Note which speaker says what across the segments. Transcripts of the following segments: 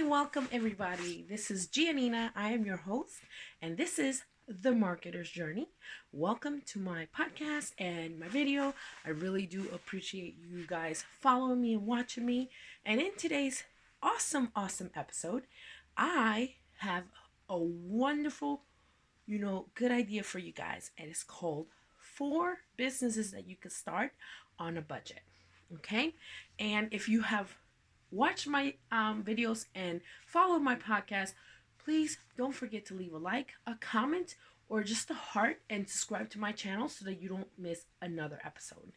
Speaker 1: welcome everybody. This is Giannina. I am your host, and this is The Marketer's Journey. Welcome to my podcast and my video. I really do appreciate you guys following me and watching me. And in today's awesome episode, I have a wonderful, good idea for you guys, and it's called Four Businesses That You Could Start on a Budget. Okay? And if you have watch my videos and follow my podcast, please don't forget to leave a like, a comment, or just a heart and subscribe to my channel so that you don't miss another episode.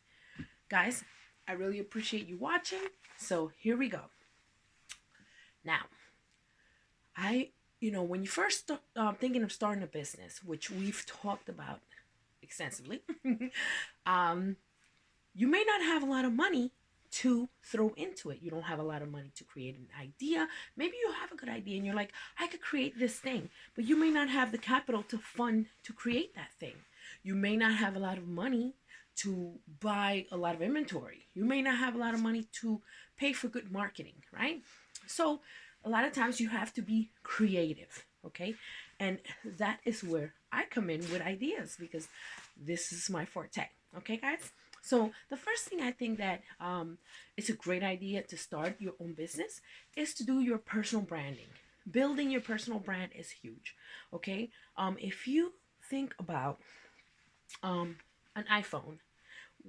Speaker 1: Guys, I really appreciate you watching. So here we go. Now, when you first start thinking of starting a business, which we've talked about extensively, you may not have a lot of money to throw into it. You don't have a lot of money to create an idea. Maybe you have a good idea and you're like, I could create this thing, but you may not have the capital to fund to create that thing. You may not have a lot of money to buy a lot of inventory. You may not have a lot of money to pay for good marketing, right? So a lot of times you have to be creative, okay? And that is where I come in with ideas because this is my forte, okay, guys? So the first thing I think that it's a great idea to start your own business is to do your personal branding. Building your personal brand is huge. Okay, if you think about an iPhone,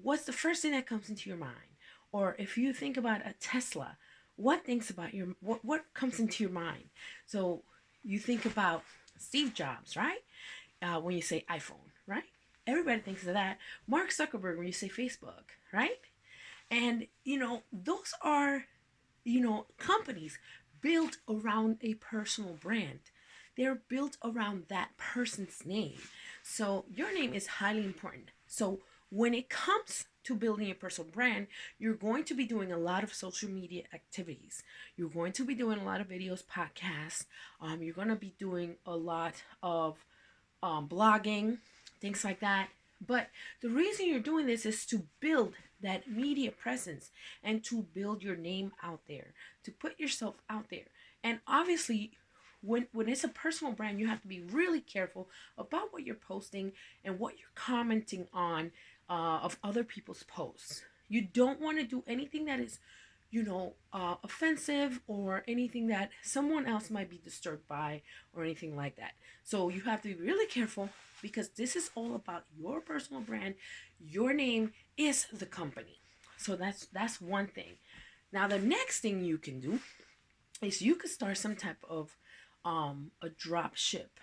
Speaker 1: what's the first thing that comes into your mind? Or if you think about a Tesla, what comes into your mind? So you think about Steve Jobs, right? When you say iPhone, right? Everybody thinks of that. Mark Zuckerberg when you say Facebook, right? And, those are, companies built around a personal brand. They're built around that person's name. So your name is highly important. So when it comes to building a personal brand, you're going to be doing a lot of social media activities. You're going to be doing a lot of videos, podcasts. You're going to be doing a lot of blogging, things like that. But the reason you're doing this is to build that media presence and to build your name out there, to put yourself out there. And obviously, when it's a personal brand, you have to be really careful about what you're posting and what you're commenting on of other people's posts. You don't want to do anything that is offensive or anything that someone else might be disturbed by or anything like that. So you have to be really careful because this is all about your personal brand. Your name is the company. So that's one thing. Now the next thing you can do is you could start some type of a drop ship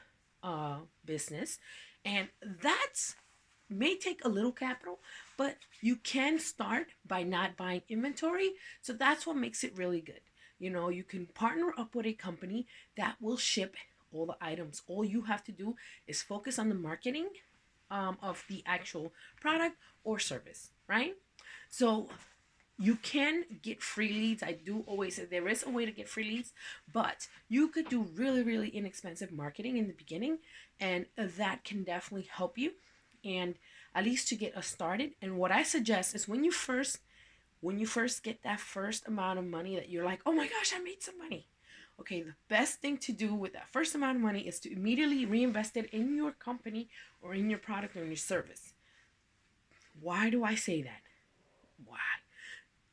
Speaker 1: business, and that's may take a little capital, but you can start by not buying inventory. So that's what makes it really good. You can partner up with a company that will ship all the items. All you have to do is focus on the marketing of the actual product or service, right? So you can get free leads. I do always say there is a way to get free leads, but you could do really inexpensive marketing in the beginning, and that can definitely help you and at least to get us started. And what I suggest is when you first get that first amount of money that you're like, oh my gosh, I made some money. Okay, the best thing to do with that first amount of money is to immediately reinvest it in your company or in your product or in your service. Why do I say that? Why?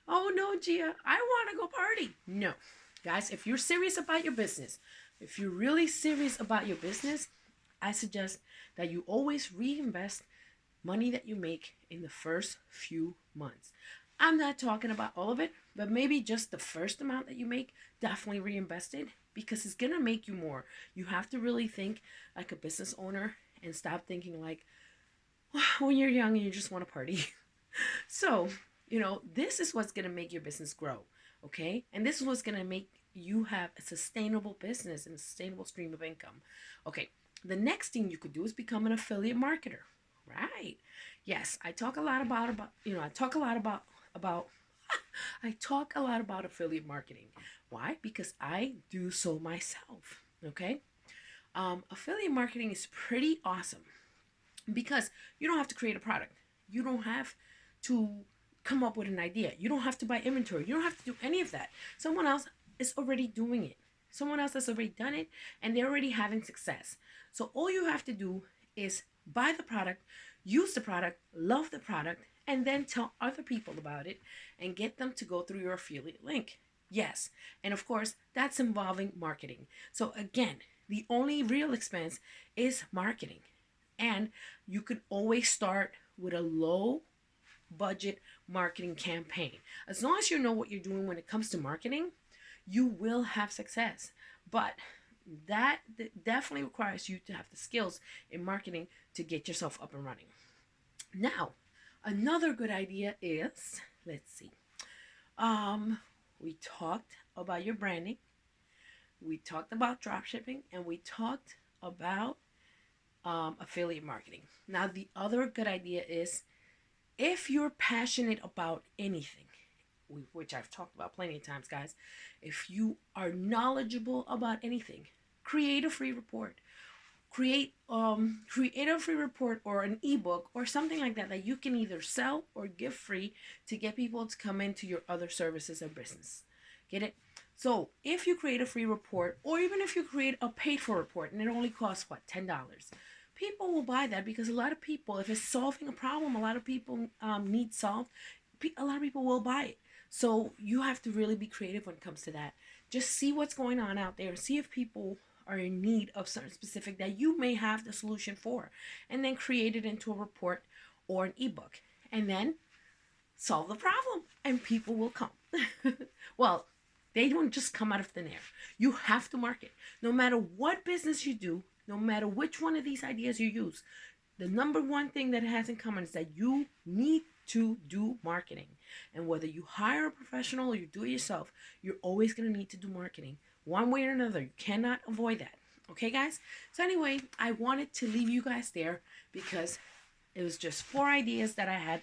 Speaker 1: Oh no, Gia, I want to go party. No. Guys, if you're serious about your business, if you're really serious about your business, I suggest that you always reinvest money that you make in the first few months. I'm not talking about all of it, but maybe just the first amount that you make, definitely reinvest it because it's going to make you more. You have to really think like a business owner and stop thinking like when you're young and you just want to party. So, this is what's going to make your business grow, okay? And this is what's going to make you have a sustainable business and a sustainable stream of income. Okay, the next thing you could do is become an affiliate marketer, right? Yes, I talk a lot about I talk a lot about affiliate marketing. Why? Because I do so myself, okay? Affiliate marketing is pretty awesome because you don't have to create a product. You don't have to come up with an idea. You don't have to buy inventory. You don't have to do any of that. Someone else is already doing it. someone else has already done it and they're already having success. So all you have to do is buy the product, use the product, love the product, and then tell other people about it and get them to go through your affiliate link. Yes, and of course, that's involving marketing. So again, the only real expense is marketing. And you can always start with a low budget marketing campaign. As long as you know what you're doing when it comes to marketing, you will have success. But that definitely requires you to have the skills in marketing to get yourself up and running. Now, another good idea is, let's see. We talked about your branding. We talked about drop shipping, and we talked about affiliate marketing. Now, the other good idea is if you're passionate about anything, which I've talked about plenty of times, guys, if you are knowledgeable about anything, create a free report. Create a free report or an ebook or something like that that you can either sell or give free to get people to come into your other services or business. Get it? So if you create a free report, or even if you create a paid for report and it only costs what, $10, people will buy that because a lot of people, if it's solving a problem, a lot of people need solved. A lot of people will buy it. So you have to really be creative when it comes to that. Just see what's going on out there. See if people are in need of something specific that you may have the solution for, and then create it into a report or an ebook, and then solve the problem, and people will come. Well, they don't just come out of thin air. You have to market. No matter what business you do, no matter which one of these ideas you use, the number one thing that it has in common is that you need to do marketing. And whether you hire a professional or you do it yourself, you're always going to need to do marketing one way or another. You cannot avoid that. Okay, guys? So anyway, I wanted to leave you guys there because it was just 4 ideas that I had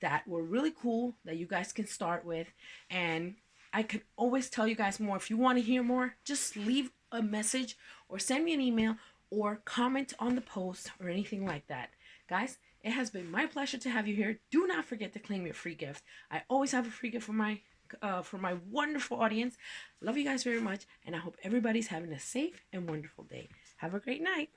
Speaker 1: that were really cool that you guys can start with. And I could always tell you guys more. If you want to hear more, just leave a message or send me an email or comment on the post or anything like that. Guys, it has been my pleasure to have you here. Do not forget to claim your free gift. I always have a free gift for my wonderful audience. Love you guys very much, and I hope everybody's having a safe and wonderful day. Have a great night.